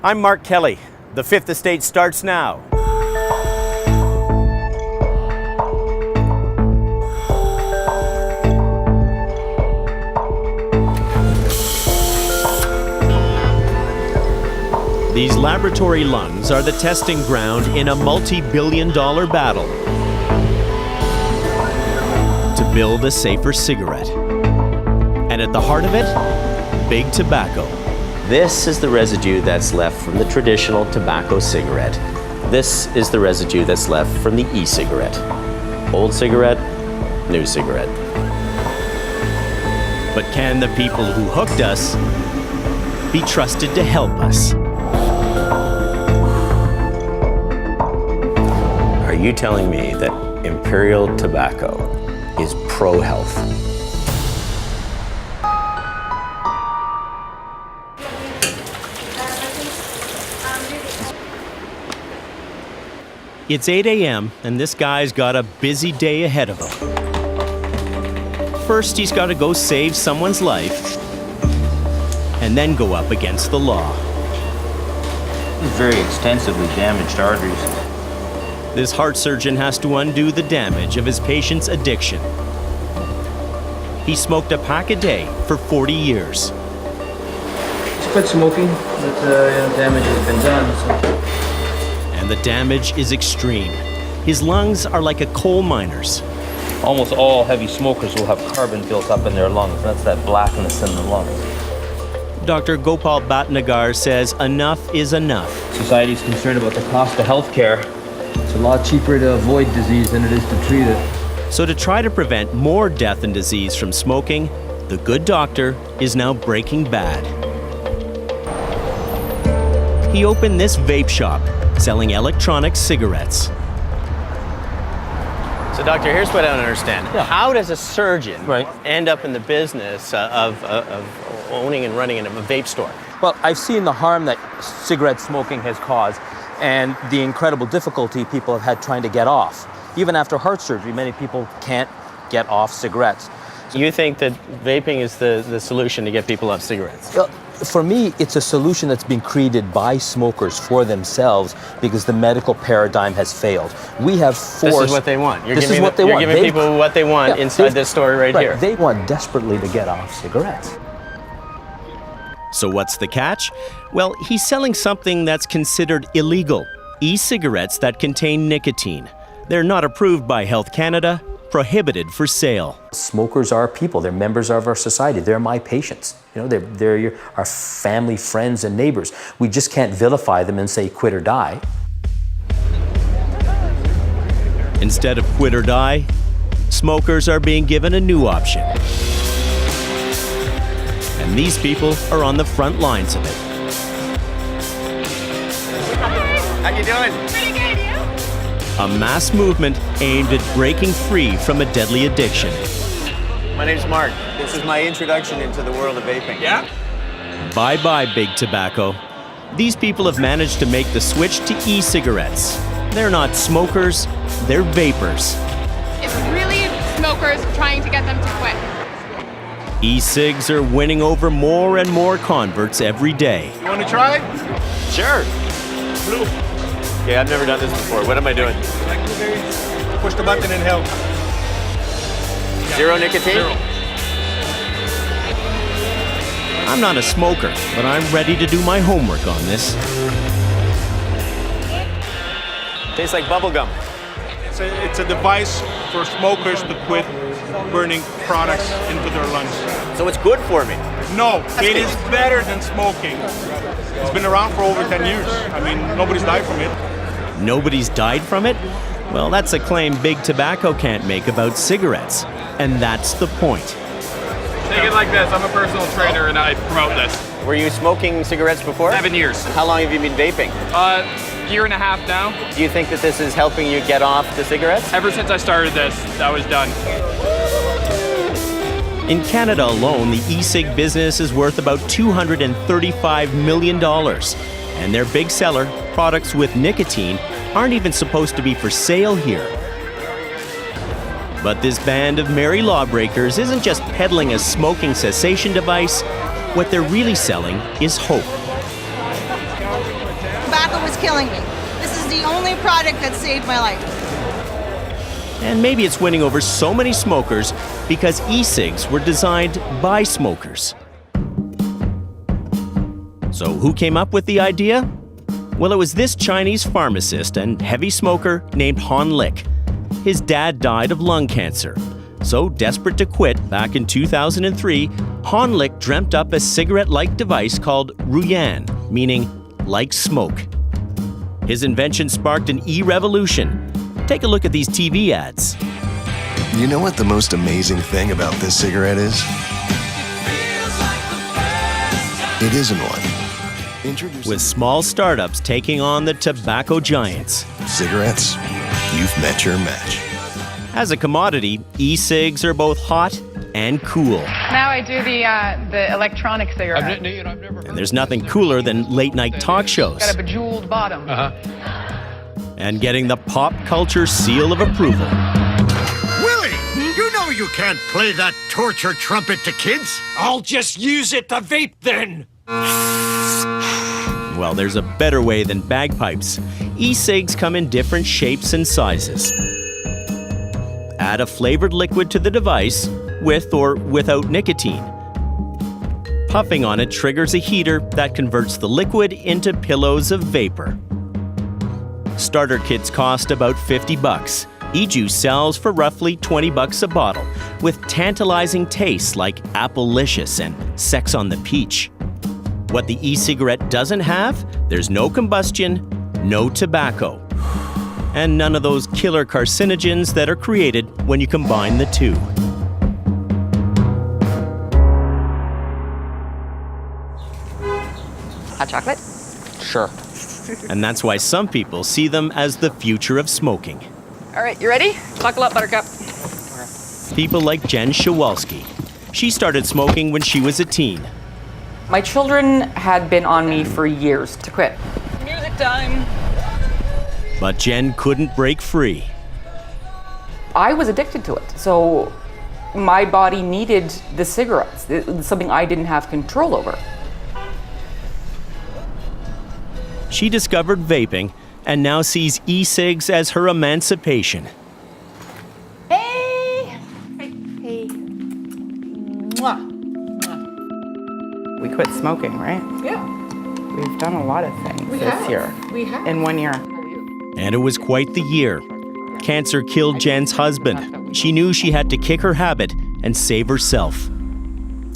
I'm Mark Kelley. The Fifth Estate starts now. These laboratory lungs are the testing ground in a multi-billion-dollar battle to build a safer cigarette. And at the heart of it, big tobacco. This is the residue that's left from the traditional tobacco cigarette. This is the residue that's left from the e-cigarette. Old cigarette, new cigarette. But can the people who hooked us be trusted to help us? Are you telling me that Imperial Tobacco is pro-health? It's 8 a.m. and this guy's got a busy day ahead of him. First, he's got to go save someone's life and then go up against the law. Very extensively damaged arteries. This heart surgeon has to undo the damage of his patient's addiction. He smoked a pack a day for 40 years. It's quit smoking, but damage has been done. So. And the damage is extreme. His lungs are like a coal miner's. Almost all heavy smokers will have carbon built up in their lungs. That's that blackness in the lungs. Dr. Gopal Bhatnagar says enough is enough. Society's concerned about the cost of health care. It's a lot cheaper to avoid disease than it is to treat it. So to try to prevent more death and disease from smoking, the good doctor is now breaking bad. He opened this vape shop, selling electronic cigarettes. So doctor, here's what I don't understand. Yeah. How does a surgeon Right. end up in the business of owning and running a vape store? Well, I've seen the harm that cigarette smoking has caused and the incredible difficulty people have had trying to get off. Even after heart surgery, many people can't get off cigarettes. You think that vaping is the solution to get people off cigarettes? For me, it's a solution that's been created by smokers for themselves because the medical paradigm has failed. We have forced... This is what they want. You're giving They- people what they want inside this story right here. They want desperately to get off cigarettes. So what's the catch? Well, he's selling something that's considered illegal. E-cigarettes that contain nicotine. They're not approved by Health Canada, prohibited for sale. Smokers are people. They're members of our society. They're my patients. You know, they're our family, friends, and neighbors. We just can't vilify them and say quit or die. Instead of quit or die, smokers are being given a new option. And these people are on the front lines of it. How you doing? Pretty good, you? A mass movement aimed at breaking free from a deadly addiction. My name's Mark. This is my introduction into the world of vaping. Yeah? Bye-bye, big tobacco. These people have managed to make the switch to e-cigarettes. They're not smokers, they're vapors. It's really smokers trying to get them to quit. E-cigs are winning over more and more converts every day. You want to try? Sure. Blue. Okay, I've never done this before. What am I doing? Push the button and help. Zero nicotine? Zero. I'm not a smoker, but I'm ready to do my homework on this. Tastes like bubble gum. It's a device for smokers to quit burning products into their lungs. So it's good for me. No, it is better than smoking. It's been around for over 10 years. I mean, nobody's died from it. Nobody's died from it? Well, that's a claim big tobacco can't make about cigarettes. And that's the point. Take it like this. I'm a personal trainer and I promote this. Were you smoking cigarettes before? 7 years. How long have you been vaping? Year and a half now. Do you think that this is helping you get off the cigarettes? Ever since I started this, that was done. In Canada alone, the e-cig business is worth about $235 million. And their big seller, products with nicotine, aren't even supposed to be for sale here. But this band of merry lawbreakers isn't just peddling a smoking cessation device. What they're really selling is hope. tobacco was killing me. This is the only product that saved my life. And maybe it's winning over so many smokers because e-cigs were designed by smokers. So who came up with the idea? Well, it was this Chinese pharmacist and heavy smoker named Han Lik. His dad died of lung cancer. So, desperate to quit back in 2003, Han Lik dreamt up a cigarette-like device called Ruyan, meaning like smoke. His invention sparked an e-revolution. Take a look at these TV ads. You know what the most amazing thing about this cigarette is? It isn't one. With small startups taking on the tobacco giants. Cigarettes, you've met your match. As a commodity, e-cigs are both hot and cool. Now I do the electronic cigarette. And there's nothing cooler than late-night talk shows. Got a bejeweled bottom. And getting the pop culture seal of approval. Willie, you know you can't play that torture trumpet to kids. I'll just use it to vape then. Well, there's a better way than bagpipes. E-cigs come in different shapes and sizes. Add a flavored liquid to the device, with or without nicotine. Puffing on it triggers a heater that converts the liquid into pillows of vapor. Starter kits cost about $50. E-juice sells for roughly $20 a bottle, with tantalizing tastes like Applelicious and Sex on the Peach. What the e-cigarette doesn't have, there's no combustion, no tobacco, and none of those killer carcinogens that are created when you combine the two. Hot chocolate? Sure. And that's why some people see them as the future of smoking. All right, you ready? Buckle up, Buttercup. People like Jen Shawalski. She started smoking when she was a teen. My children had been on me for years to quit. Music time. But Jen couldn't break free. I was addicted to it, so my body needed the cigarettes. It was something I didn't have control over. She discovered vaping and now sees e-cigs as her emancipation. Hey. Hey. Mwah. We quit smoking, right? Yeah. We've done a lot of things this year. We have. In 1 year. And it was quite the year. Cancer killed Jen's husband. She knew she had to kick her habit and save herself.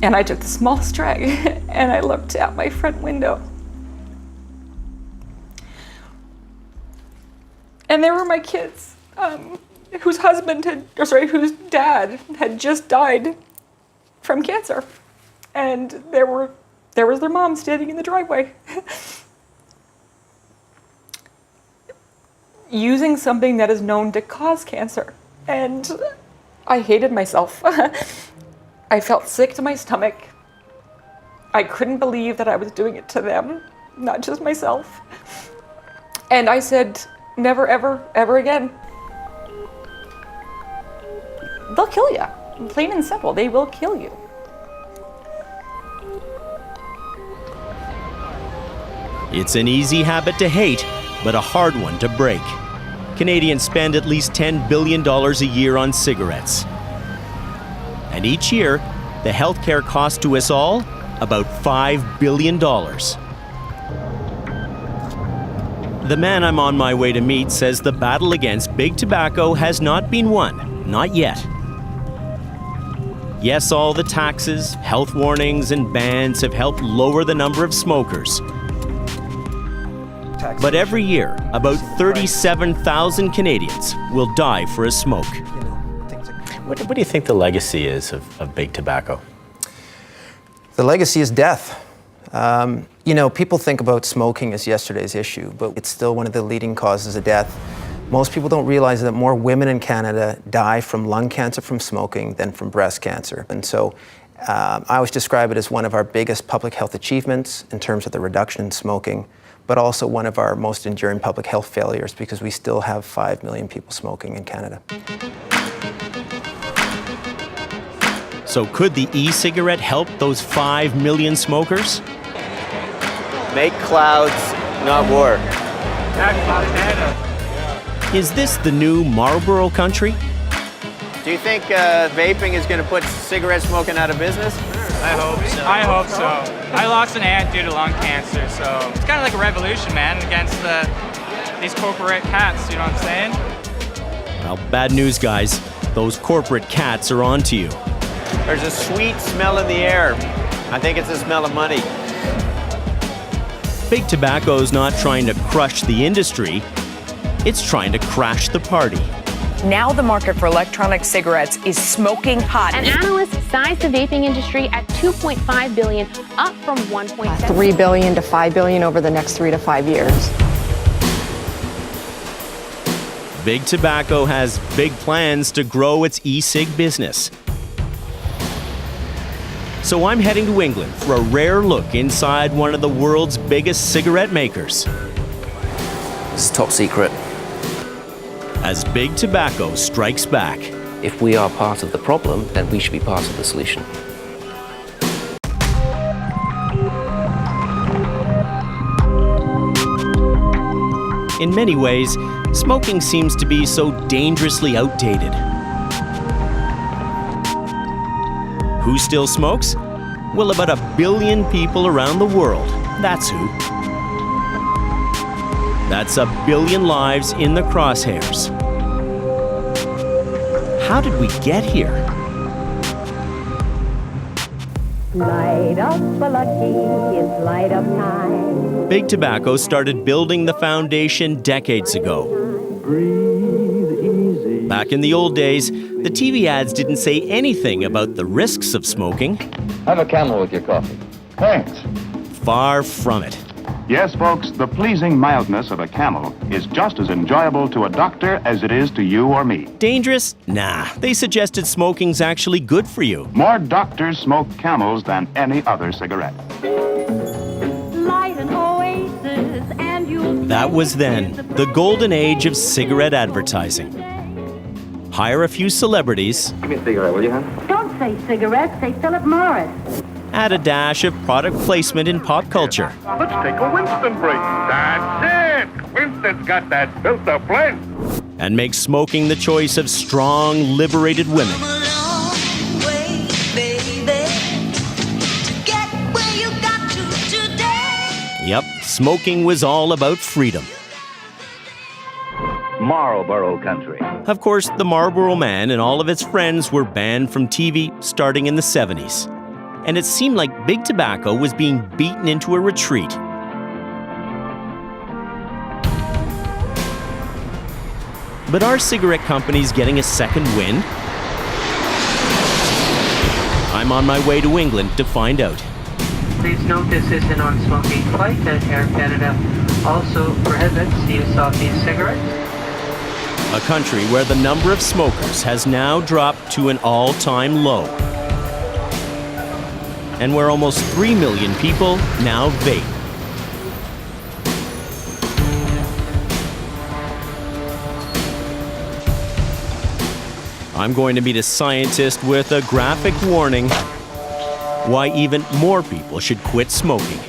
And I took the smallest drag and I looked out my front window. And there were my kids, whose dad had just died from cancer. And there was their mom standing in the driveway. Using something that is known to cause cancer. And I hated myself. I felt sick to my stomach. I couldn't believe that I was doing it to them, not just myself. And I said, never, ever, ever again. They'll kill you. Plain and simple, they will kill you. It's an easy habit to hate, but a hard one to break. Canadians spend at least $10 billion a year on cigarettes. And each year, the healthcare cost to us all about $5 billion. The man I'm on my way to meet says the battle against big tobacco has not been won, not yet. Yes, all the taxes, health warnings, and bans have helped lower the number of smokers. But every year, about 37,000 Canadians will die for a smoke. What do you think the legacy is of big tobacco? The legacy is death. People think about smoking as yesterday's issue, but it's still one of the leading causes of death. Most people don't realize that more women in Canada die from lung cancer from smoking than from breast cancer. And so I always describe it as one of our biggest public health achievements in terms of the reduction in smoking, but also one of our most enduring public health failures because we still have 5 million people smoking in Canada. So could the e-cigarette help those 5 million smokers? Make clouds not war. Is this the new Marlboro country? Do you think vaping is going to put cigarette smoking out of business? I hope so. I hope so. I lost an aunt due to lung cancer, so it's kind of like a revolution, man, against these corporate cats, you know what I'm saying? Well, bad news, guys. Those corporate cats are onto you. There's a sweet smell in the air. I think it's the smell of money. Big Tobacco's not trying to crush the industry. It's trying to crash the party. Now the market for electronic cigarettes is smoking hot. And analysts size the vaping industry at $2.5 billion, up from $1.7 $3 billion to $5 billion over the next 3 to 5 years. Big Tobacco has big plans to grow its e-cig business. So I'm heading to England for a rare look inside one of the world's biggest cigarette makers. It's top secret. As Big Tobacco strikes back. If we are part of the problem, then we should be part of the solution. In many ways, smoking seems to be so dangerously outdated. Who still smokes? Well, about 1 billion people around the world. That's who. That's 1 billion lives in the crosshairs. How did we get here? Light up a lucky, it's light up time. Big Tobacco started building the foundation decades ago. Back in the old days, the TV ads didn't say anything about the risks of smoking. Have a Camel with your coffee. Thanks. Far from it. Yes, folks, the pleasing mildness of a Camel is just as enjoyable to a doctor as it is to you or me. Dangerous? Nah, they suggested smoking's actually good for you. More doctors smoke Camels than any other cigarette. Light an oasis and you'll... That was then, the golden age of cigarette advertising. Hire a few celebrities. Give me a cigarette, will you, hon? Don't say cigarettes, say Philip Morris. Add a dash of product placement in pop culture. Let's take a Winston break. That's it! Winston's got that filter blend. And make smoking the choice of strong, liberated women. Yep, smoking was all about freedom. Marlboro country. Of course, the Marlboro Man and all of its friends were banned from TV starting in the 70s. And it seemed like Big Tobacco was being beaten into a retreat. But are cigarette companies getting a second wind? I'm on my way to England to find out. Please note this is a non-smoking flight and Air Canada also prohibits the use of these cigarettes. A country where the number of smokers has now dropped to an all-time low. And where almost 3 million people now vape. I'm going to meet a scientist with a graphic warning why even more people should quit smoking.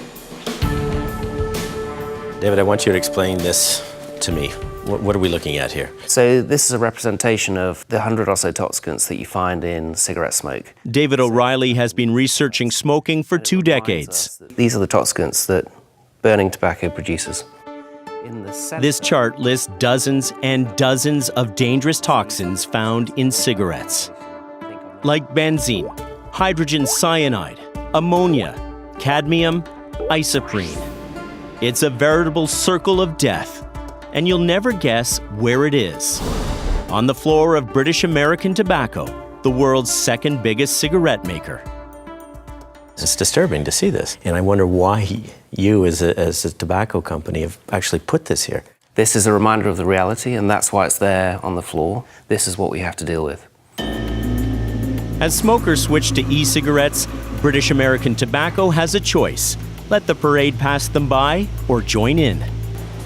David, I want you to explain this to me. What are we looking at here? So this is a representation of the 100 or so toxicants that you find in cigarette smoke. David O'Reilly has been researching smoking for 2 decades. These are the toxicants that burning tobacco produces. This chart lists dozens and dozens of dangerous toxins found in cigarettes. Like benzene, hydrogen cyanide, ammonia, cadmium, isoprene. It's a veritable circle of death. And you'll never guess where it is. On the floor of British American Tobacco, the world's second biggest cigarette maker. It's disturbing to see this, and I wonder why you, as a tobacco company, have actually put this here. This is a reminder of the reality, and that's why it's there on the floor. This is what we have to deal with. As smokers switch to e-cigarettes, British American Tobacco has a choice. Let the parade pass them by or join in.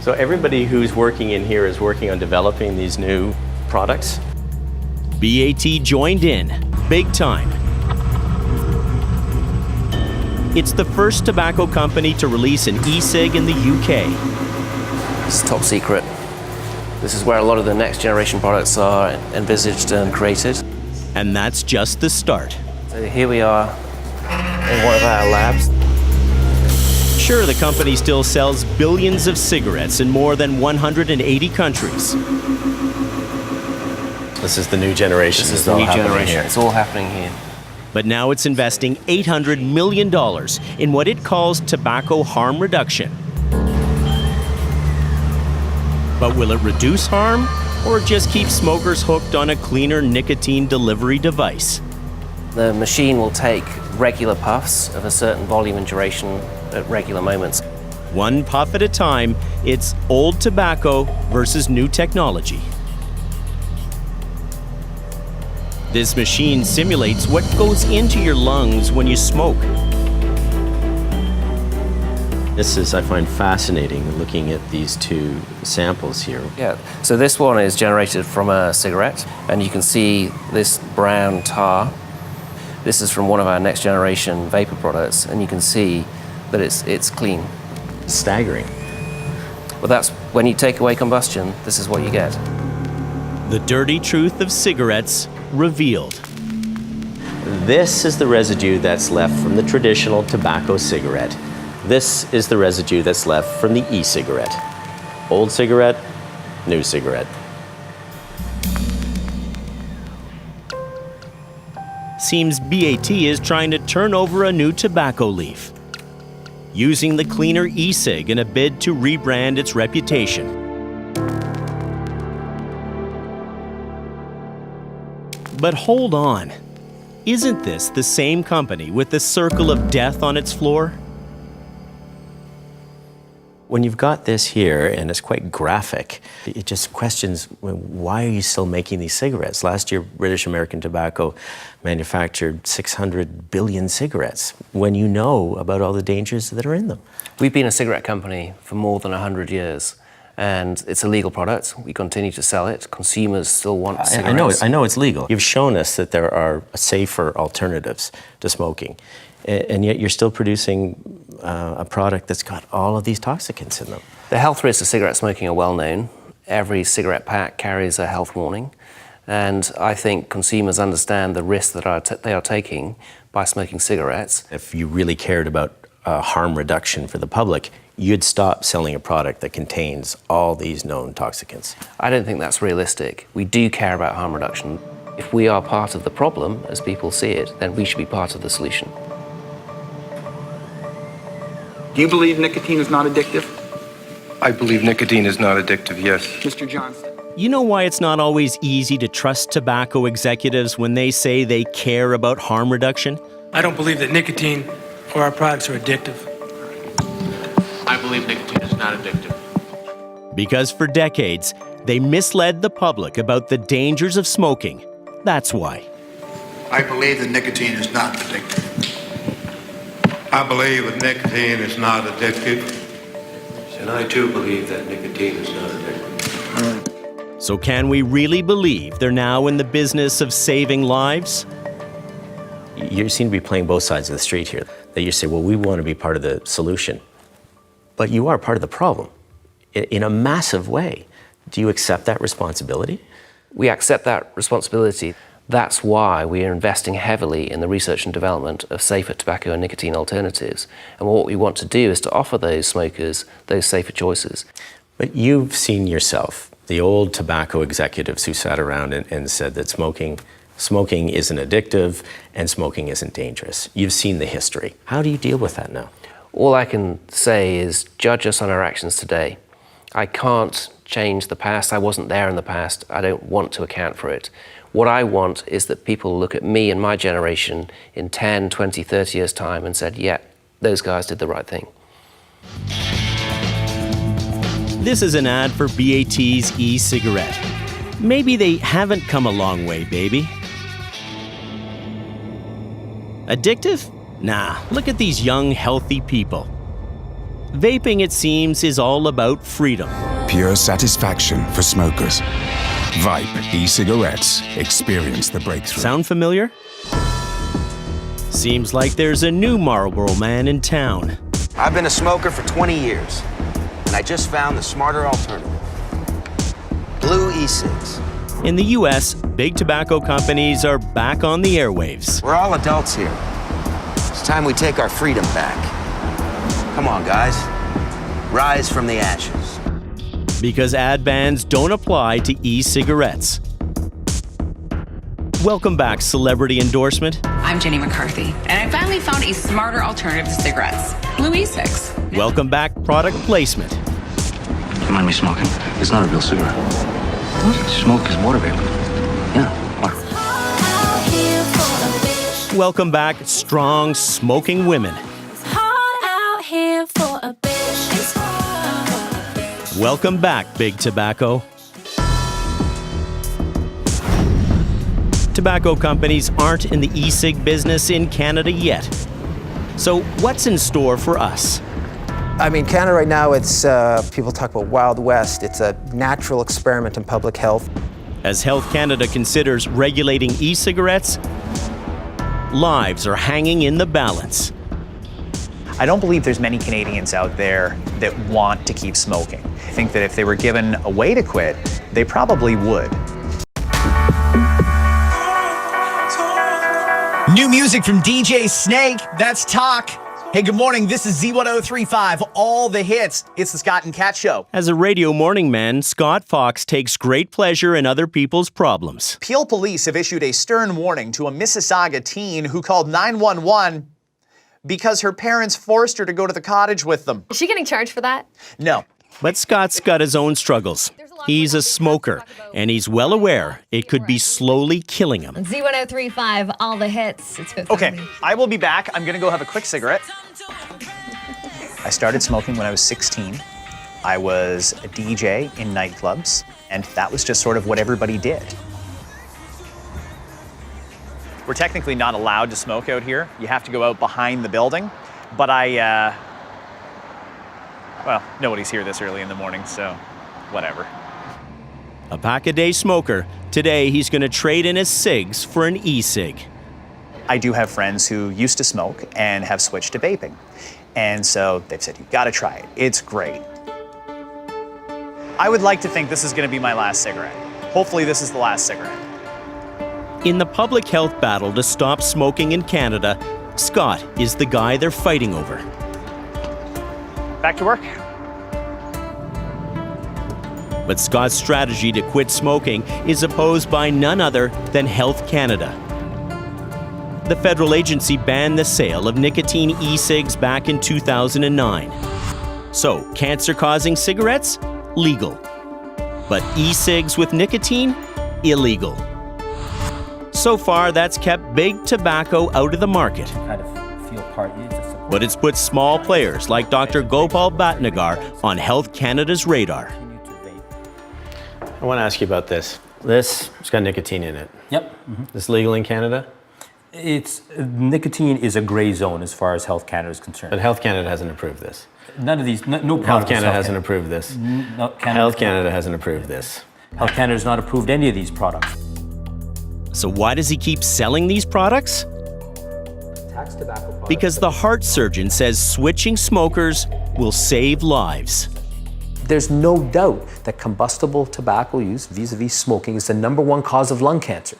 So everybody who's working in here is working on developing these new products? BAT joined in, big time. It's the first tobacco company to release an e-cig in the UK. It's top secret. This is where a lot of the next generation products are envisaged and created. And that's just the start. So here we are in one of our labs. Sure, the company still sells billions of cigarettes in more than 180 countries. This is the new generation. This is the new generation. It's all happening here. But now it's investing $800 million in what it calls tobacco harm reduction. But will it reduce harm, or just keep smokers hooked on a cleaner nicotine delivery device? The machine will take regular puffs of a certain volume and duration at regular moments. One puff at a time, it's old tobacco versus new technology. This machine simulates what goes into your lungs when you smoke. This is, I find, fascinating looking at these two samples here. Yeah, so this one is generated from a cigarette, and you can see this brown tar. This is from one of our next generation vapor products, and you can see that it's clean. Staggering. Well, that's when you take away combustion, this is what you get. The dirty truth of cigarettes revealed. This is the residue that's left from the traditional tobacco cigarette. This is the residue that's left from the e-cigarette. Old cigarette, new cigarette. Seems BAT is trying to turn over a new tobacco leaf, using the cleaner e-cig in a bid to rebrand its reputation. But hold on, isn't this the same company with the circle of death on its floor? When you've got this here, and it's quite graphic, it just questions, why are you still making these cigarettes? Last year, British American Tobacco manufactured 600 billion cigarettes, when you know about all the dangers that are in them. We've been a cigarette company for more than 100 years. And it's a legal product. We continue to sell it. Consumers still want cigarettes. I know it's legal. You've shown us that there are safer alternatives to smoking, and yet you're still producing a product that's got all of these toxicants in them. The health risks of cigarette smoking are well known. Every cigarette pack carries a health warning, and I think consumers understand the risks that they are taking by smoking cigarettes. If you really cared about harm reduction for the public, you'd stop selling a product that contains all these known toxicants. I don't think that's realistic. We do care about harm reduction. If we are part of the problem, as people see it, then we should be part of the solution. Do you believe nicotine is not addictive? I believe nicotine is not addictive, yes. Mr. Johnston. You know why it's not always easy to trust tobacco executives when they say they care about harm reduction? I don't believe that nicotine or our products are addictive. I believe nicotine is not addictive. Because for decades, they misled the public about the dangers of smoking. That's why. I believe that nicotine is not addictive. I believe that nicotine is not addictive. And I too believe that nicotine is not addictive. So can we really believe they're now in the business of saving lives? You seem to be playing both sides of the street here. That you say, well, we want to be part of the solution. But you are part of the problem in a massive way. Do you accept that responsibility? We accept that responsibility. That's why we are investing heavily in the research and development of safer tobacco and nicotine alternatives. And what we want to do is to offer those smokers those safer choices. But you've seen yourself, the old tobacco executives who sat around and said that smoking isn't addictive and smoking isn't dangerous. You've seen the history. How do you deal with that now? All I can say is judge us on our actions today. I can't change the past. I wasn't there in the past. I don't want to account for it. What I want is that people look at me and my generation in 10, 20, 30 years' time and said, yeah, those guys did the right thing. This is an ad for BAT's e-cigarette. Maybe they haven't come a long way, baby. Addictive? Nah, look at these young, healthy people. Vaping, it seems, is all about freedom. Pure satisfaction for smokers. Vape e-cigarettes. Experience the breakthrough. Sound familiar? Seems like there's a new Marlboro man in town. I've been a smoker for 20 years, and I just found the smarter alternative. Blue e-cigs. In the US, big tobacco companies are back on the airwaves. We're all adults here. It's time we take our freedom back. Come on, guys. Rise from the ashes. Because ad bans don't apply to e-cigarettes. Welcome back, celebrity endorsement. I'm Jenny McCarthy, and I finally found a smarter alternative to cigarettes, blue e-cigs. Welcome back, product placement. You mind me smoking? It's not a real cigarette. Smoke is water vapor. Yeah, water. Welcome back, strong, smoking women. Welcome back, big tobacco. Tobacco companies aren't in the e-cig business in Canada yet. So what's in store for us? I mean, Canada right now, it's, people talk about Wild West. It's a natural experiment in public health. As Health Canada considers regulating e-cigarettes, lives are hanging in the balance. I don't believe there's many Canadians out there that want to keep smoking. I think that if they were given a way to quit, they probably would. New music from DJ Snake, that's Talk. Hey, good morning, this is Z1035, all the hits. It's the Scott and Kat Show. As a radio morning man, Scott Fox takes great pleasure in other people's problems. Peel police have issued a stern warning to a Mississauga teen who called 911 because her parents forced her to go to the cottage with them. Is she getting charged for that? No. But Scott's got his own struggles. He's a smoker, and he's well aware it could be slowly killing him. Z1035, all the hits. It's good for Okay, me. I will be back. I'm gonna go have a quick cigarette. I started smoking when I was 16. I was a DJ in nightclubs, and that was just sort of what everybody did. We're technically not allowed to smoke out here. You have to go out behind the building, but well, nobody's here this early in the morning, so whatever. A pack-a-day smoker, today he's going to trade in his cigs for an e-cig. I do have friends who used to smoke and have switched to vaping. And so they've said, you've got to try it. It's great. I would like to think this is going to be my last cigarette. Hopefully this is the last cigarette. In the public health battle to stop smoking in Canada, Scott is the guy they're fighting over. Back to work. But Scott's strategy to quit smoking is opposed by none other than Health Canada. The federal agency banned the sale of nicotine e-cigs back in 2009. So, cancer-causing cigarettes? Legal. But e-cigs with nicotine? Illegal. So far, that's kept big tobacco out of the market. Kind of feel part. But it's put small players like Dr. Gopal Bhatnagar on Health Canada's radar. I want to ask you about this. It's got nicotine in it. Yep. Mm-hmm. This legal in Canada? Nicotine is a gray zone as far as Health Canada is concerned. But Health Canada hasn't approved this. None of these, no product. Health Canada hasn't approved this. Health Canada hasn't approved this. Health Canada has not approved any of these products. So why does he keep selling these products? Because the heart surgeon says switching smokers will save lives. There's no doubt that combustible tobacco use vis-a-vis smoking is the #1 cause of lung cancer.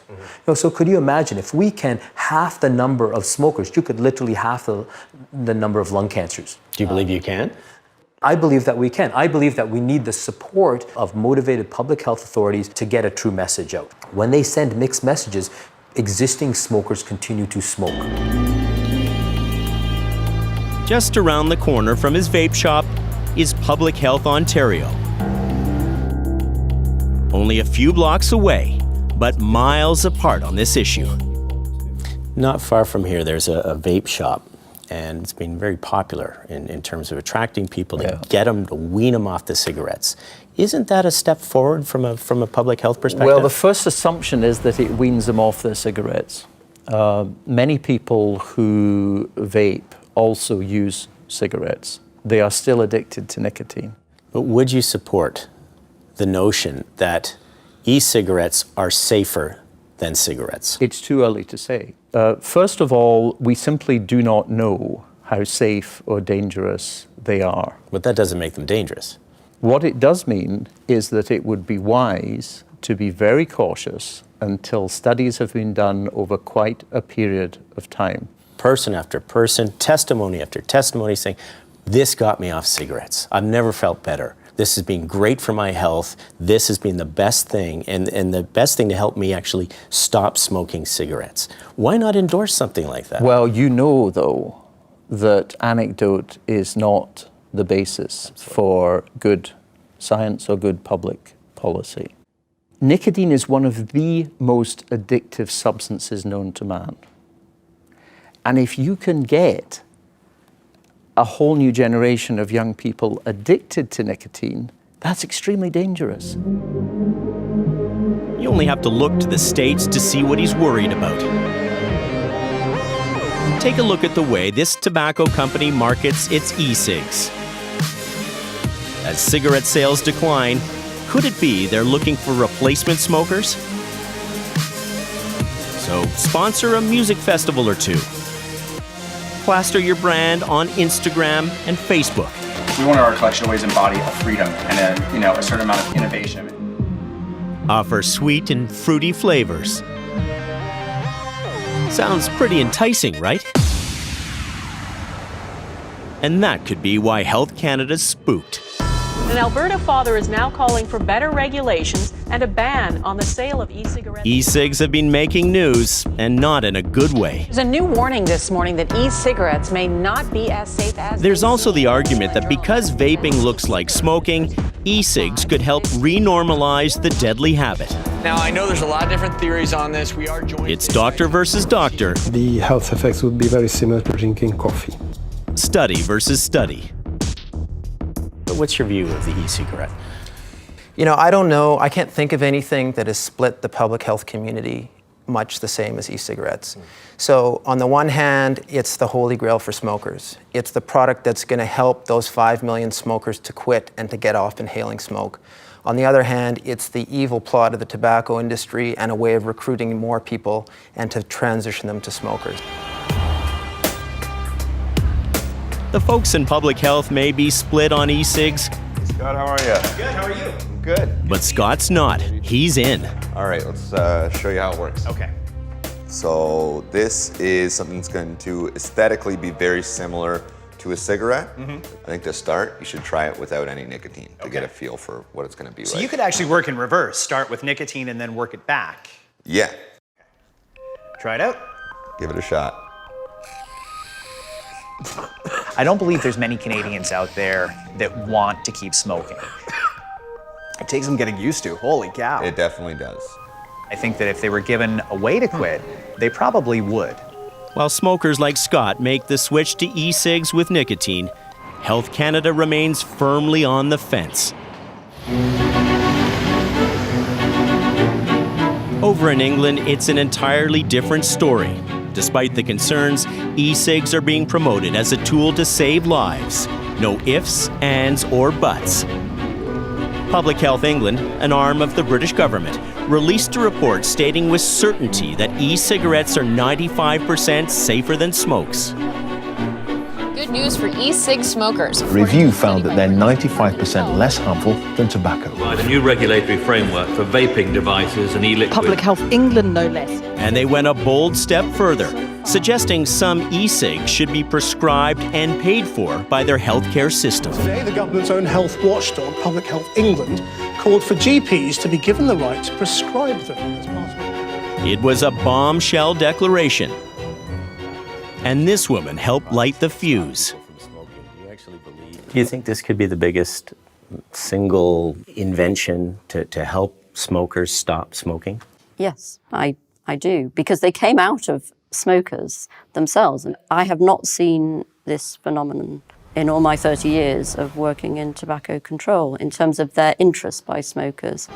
So could you imagine if we can half the number of smokers, you could literally half the number of lung cancers. Do you believe you can? I believe that we can. I believe that we need the support of motivated public health authorities to get a true message out. When they send mixed messages, existing smokers continue to smoke. Just around the corner from his vape shop is Public Health Ontario. Only a few blocks away, but miles apart on this issue. Not far from here, there's a vape shop, and it's been very popular in terms of attracting people to get them, to wean them off the cigarettes. Isn't that a step forward from a public health perspective? Well, the first assumption is that it weans them off their cigarettes. Many people who vape also use cigarettes. They are still addicted to nicotine. But would you support the notion that e-cigarettes are safer than cigarettes? It's too early to say. First of all, we simply do not know how safe or dangerous they are. But that doesn't make them dangerous. What it does mean is that it would be wise to be very cautious until studies have been done over quite a period of time. Person after person, testimony after testimony saying, this got me off cigarettes. I've never felt better. This has been great for my health. This has been the best thing, and the best thing to help me actually stop smoking cigarettes. Why not endorse something like that? Well, you know, though, that anecdote is not the basis for good science or good public policy. Nicotine is one of the most addictive substances known to man. And if you can get a whole new generation of young people addicted to nicotine, that's extremely dangerous. You only have to look to the States to see what he's worried about. Take a look at the way this tobacco company markets its e-cigs. As cigarette sales decline, could it be they're looking for replacement smokers? So sponsor a music festival or two. Plaster your brand on Instagram and Facebook. We want our collection to always embody a freedom and a certain amount of innovation. Offer sweet and fruity flavors. Sounds pretty enticing, right? And that could be why Health Canada's spooked. An Alberta father is now calling for better regulations and a ban on the sale of e-cigarettes. E-cigs have been making news, and not in a good way. There's a new warning this morning that e-cigarettes may not be as safe as... There's also the argument that because vaping looks like smoking, e-cigs could help renormalize the deadly habit. Now, I know there's a lot of different theories on this. We are joined... It's doctor versus doctor. The health effects would be very similar to drinking coffee. Study versus study. But what's your view of the e-cigarette? You know, I don't know. I can't think of anything that has split the public health community much the same as e-cigarettes. So on the one hand, it's the holy grail for smokers. It's the product that's going to help those 5 million smokers to quit and to get off inhaling smoke. On the other hand, it's the evil plot of the tobacco industry and a way of recruiting more people and to transition them to smokers. The folks in public health may be split on e-cigs. Scott, how are you? Good, how are you? Good. But Scott's not. He's in. All right, let's show you how it works. Okay. So this is something that's going to aesthetically be very similar to a cigarette. I think to start, you should try it without any nicotine to get a feel for what it's going to be So like. you could actually work in reverse, start with nicotine and then work it back. Yeah. Try it out. Give it a shot. I don't believe there's many Canadians out there that want to keep smoking. It takes some getting used to, holy cow. It definitely does. I think that if they were given a way to quit, they probably would. While smokers like Scott make the switch to e-cigs with nicotine, Health Canada remains firmly on the fence. Over in England, it's an entirely different story. Despite the concerns, e-cigs are being promoted as a tool to save lives. No ifs, ands, or buts. Public Health England, an arm of the British government, released a report stating with certainty that e-cigarettes are 95% safer than smokes. Good news for e-cig smokers. A review found that they're 95% less harmful than tobacco. A new regulatory framework for vaping devices and e-liquid. Public Health England, no less. And they went a bold step further, suggesting some e-cigs should be prescribed and paid for by their healthcare system. Today, the government's own health watchdog, Public Health England, called for GPs to be given the right to prescribe them as part of It was a bombshell declaration. And this woman helped light the fuse. Do you think this could be the biggest single invention to help smokers stop smoking? Yes, I do, because they came out of smokers themselves. And I have not seen this phenomenon in all my 30 years of working in tobacco control in terms of their interest by smokers.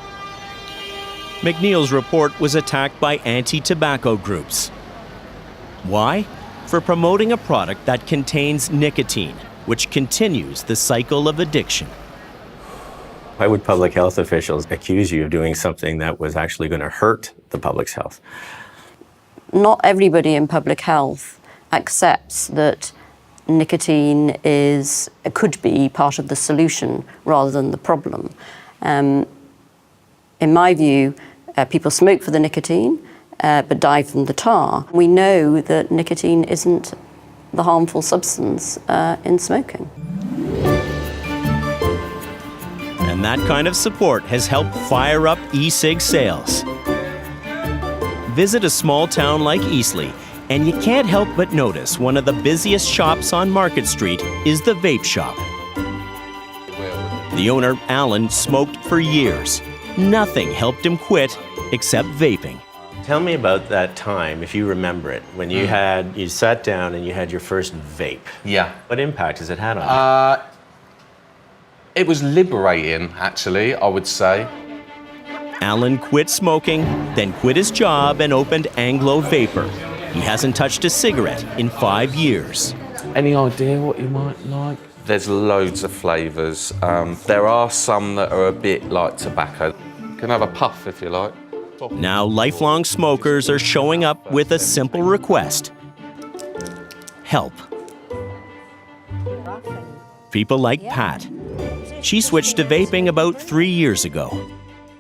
McNeil's report was attacked by anti-tobacco groups. Why? For promoting a product that contains nicotine, which continues the cycle of addiction. Why would public health officials accuse you of doing something that was actually going to hurt the public's health? not everybody in public health accepts that nicotine could be part of the solution rather than the problem. In my view, people smoke for the nicotine, but die from the tar. We know that nicotine isn't the harmful substance in smoking. And that kind of support has helped fire up e-cig sales. Visit a small town like Eastleigh, and you can't help but notice one of the busiest shops on Market Street is the Vape shop. The owner, Alan, smoked for years. Nothing helped him quit except vaping. Tell me about that time, if you remember it, when you sat down and you had your first vape. Yeah. What impact has it had on you? It was liberating, actually, I would say. Alan quit smoking, then quit his job and opened Anglo Vapor. He hasn't touched a cigarette in 5 years. Any idea what you might like? There's loads of flavours. There are some that are a bit like tobacco. You can have a puff if you like. Now lifelong smokers are showing up with a simple request. Help. People like Pat. She switched to vaping about 3 years ago.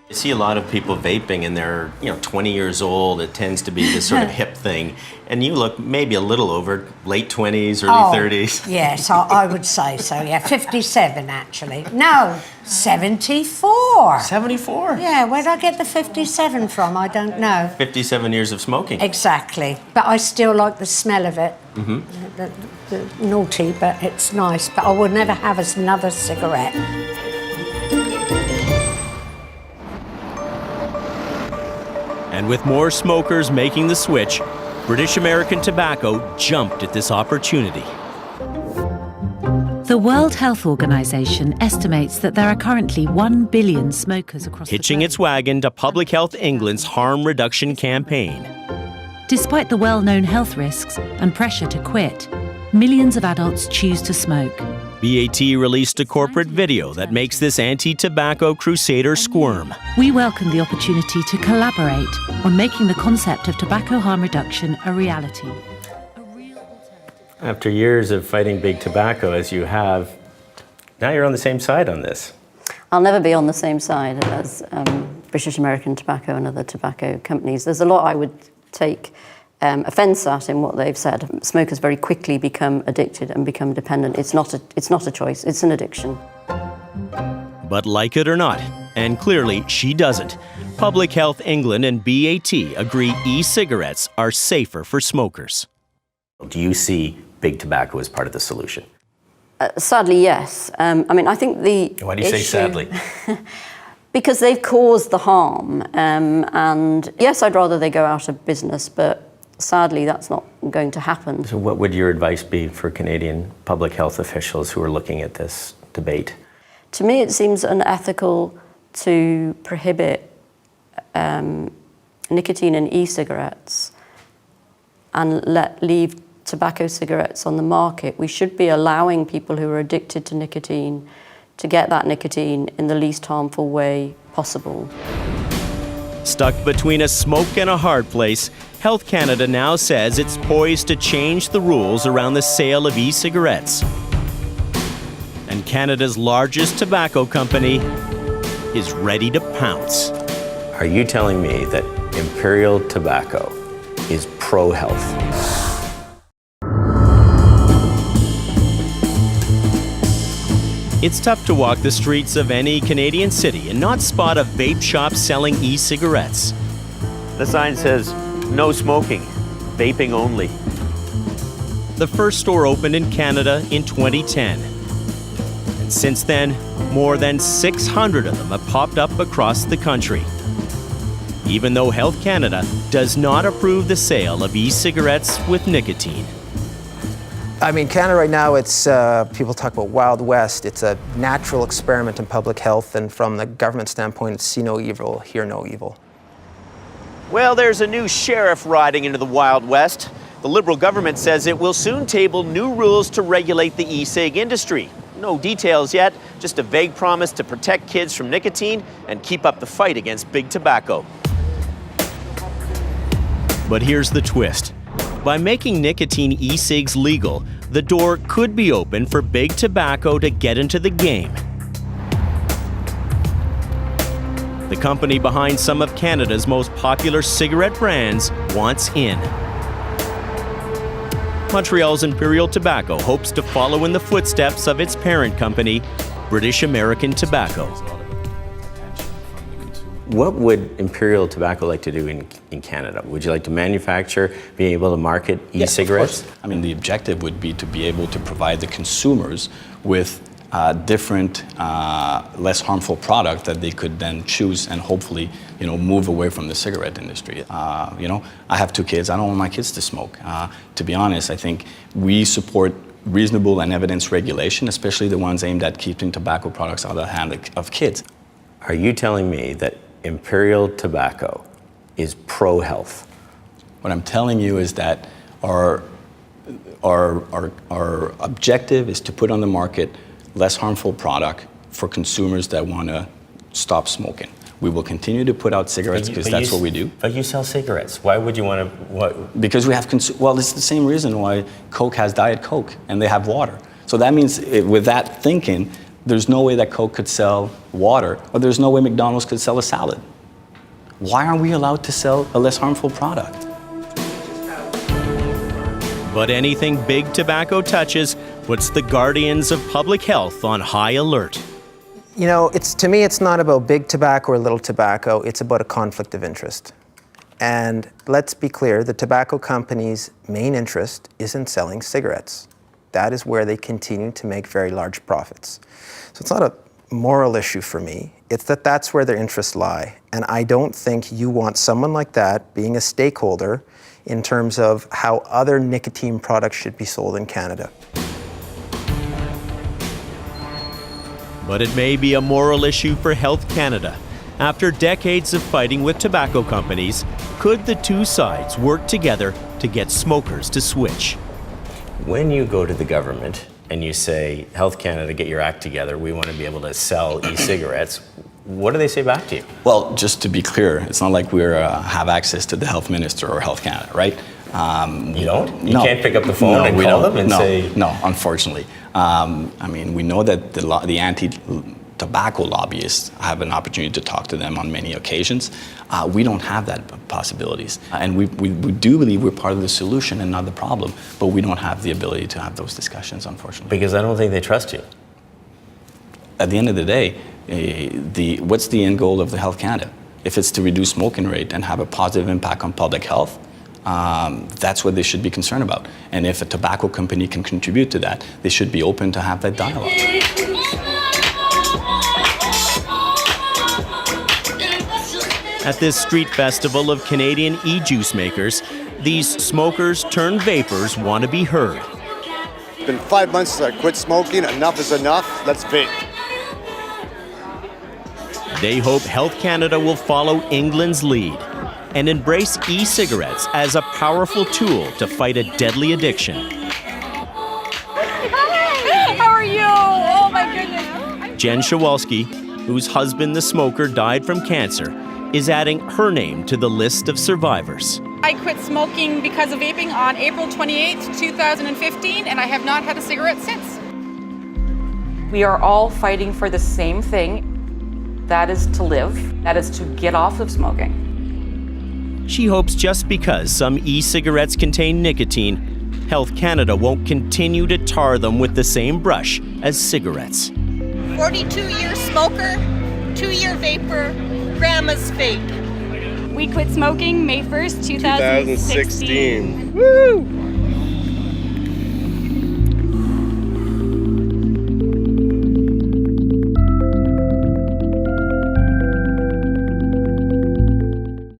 I see a lot of people vaping and they're 20 years old. It tends to be this sort of hip thing. And you look maybe a little over, late 20s, early 30s. Yes, I would say so, yeah. 57, actually. No, 74. 74? Yeah, where'd I get the 57 from? I don't know. 57 years of smoking. Exactly. But I still like the smell of it. Mm-hmm. The naughty, but it's nice. But I would never have another cigarette. And with more smokers making the switch, British American Tobacco jumped at this opportunity. The World Health Organization estimates that there are currently 1 billion smokers across the globe. Hitching its wagon to Public Health England's harm reduction campaign. Despite the well-known health risks and pressure to quit, millions of adults choose to smoke. BAT released a corporate video that makes this anti-tobacco crusader squirm. We welcome the opportunity to collaborate on making the concept of tobacco harm reduction a reality. After years of fighting big tobacco, as you have, now you're on the same side on this. I'll never be on the same side as British American Tobacco and other tobacco companies. There's a lot I would take offence at in what they've said. Smokers very quickly become addicted and become dependent. It's not a choice, it's an addiction. But like it or not, and clearly she doesn't, Public Health England and BAT agree e-cigarettes are safer for smokers. Do you see big tobacco as part of the solution? Sadly, yes. I mean, I think the Why do you say sadly? Because they've caused the harm. And yes, I'd rather they go out of business, but sadly, that's not going to happen. So what would your advice be for Canadian public health officials who are looking at this debate? To me, it seems unethical to prohibit nicotine in e-cigarettes and leave tobacco cigarettes on the market. We should be allowing people who are addicted to nicotine to get that nicotine in the least harmful way possible. Stuck between a smoke and a hard place, Health Canada now says it's poised to change the rules around the sale of e-cigarettes. And Canada's largest tobacco company is ready to pounce. Are you telling me that Imperial Tobacco is pro-health? It's tough to walk the streets of any Canadian city and not spot a vape shop selling e-cigarettes. The sign says, "No smoking, vaping only." The first store opened in Canada in 2010. And since then, more than 600 of them have popped up across the country. Even though Health Canada does not approve the sale of e-cigarettes with nicotine. I mean, Canada right now, it's, people talk about Wild West. It's a natural experiment in public health, and from the government standpoint, it's see no evil, hear no evil. Well, there's a new sheriff riding into the Wild West. The Liberal government says it will soon table new rules to regulate the e-cig industry. No details yet, just a vague promise to protect kids from nicotine and keep up the fight against big tobacco. But here's the twist. By making nicotine e-cigs legal, the door could be open for big tobacco to get into the game. The company behind some of Canada's most popular cigarette brands wants in. Montreal's Imperial Tobacco hopes to follow in the footsteps of its parent company, British American Tobacco. What would Imperial Tobacco like to do in Canada? Would you like to manufacture, be able to market e-cigarettes? Yes, I mean, the objective would be to be able to provide the consumers with different, less harmful product that they could then choose and hopefully, move away from the cigarette industry. I have 2 kids. I don't want my kids to smoke. To be honest, I think we support reasonable and evidence regulation, especially the ones aimed at keeping tobacco products out of the hand of kids. Are you telling me that Imperial Tobacco is pro-health? What I'm telling you is that our objective is to put on the market less harmful product for consumers that want to stop smoking. We will continue to put out cigarettes because that's what we do. But you sell cigarettes. Why would you want to? Because we have well, it's the same reason why Coke has Diet Coke and they have water. So that means with that thinking, there's no way that Coke could sell water, or there's no way McDonald's could sell a salad. Why aren't we allowed to sell a less harmful product? But anything big tobacco touches puts the guardians of public health on high alert. To me, it's not about big tobacco or little tobacco. It's about a conflict of interest. And let's be clear, the tobacco company's main interest is in selling cigarettes. That is where they continue to make very large profits. So it's not a moral issue for me. It's that's where their interests lie. And I don't think you want someone like that being a stakeholder in terms of how other nicotine products should be sold in Canada. But it may be a moral issue for Health Canada. After decades of fighting with tobacco companies, could the two sides work together to get smokers to switch? When you go to the government and you say, Health Canada, get your act together, we want to be able to sell e-cigarettes, what do they say back to you? Well, just to be clear, it's not like we have access to the Health Minister or Health Canada, right? You don't? You can't pick up the phone and call them and say... No, unfortunately. We know that the anti-tobacco lobbyists have an opportunity to talk to them on many occasions. We don't have that possibilities. And we do believe we're part of the solution and not the problem, but we don't have the ability to have those discussions, unfortunately. Because I don't think they trust you. At the end of the day, what's the end goal of the Health Canada? If it's to reduce smoking rate and have a positive impact on public health, that's what they should be concerned about. And if a tobacco company can contribute to that, they should be open to have that dialogue. At this street festival of Canadian e-juice makers, these smokers turned vapors want to be heard. It's been 5 months since I quit smoking. Enough is enough. Let's vape. They hope Health Canada will follow England's lead and embrace e-cigarettes as a powerful tool to fight a deadly addiction. Hi, how are you? Oh my goodness. Jen Shawalski, whose husband, the smoker, died from cancer, is adding her name to the list of survivors. I quit smoking because of vaping on April 28th, 2015, and I have not had a cigarette since. We are all fighting for the same thing. That is to live. That is to get off of smoking. She hopes just because some e-cigarettes contain nicotine, Health Canada won't continue to tar them with the same brush as cigarettes. 42-year smoker, 2-year vapor, grandma's vape. We quit smoking May 1st, 2016. Woo!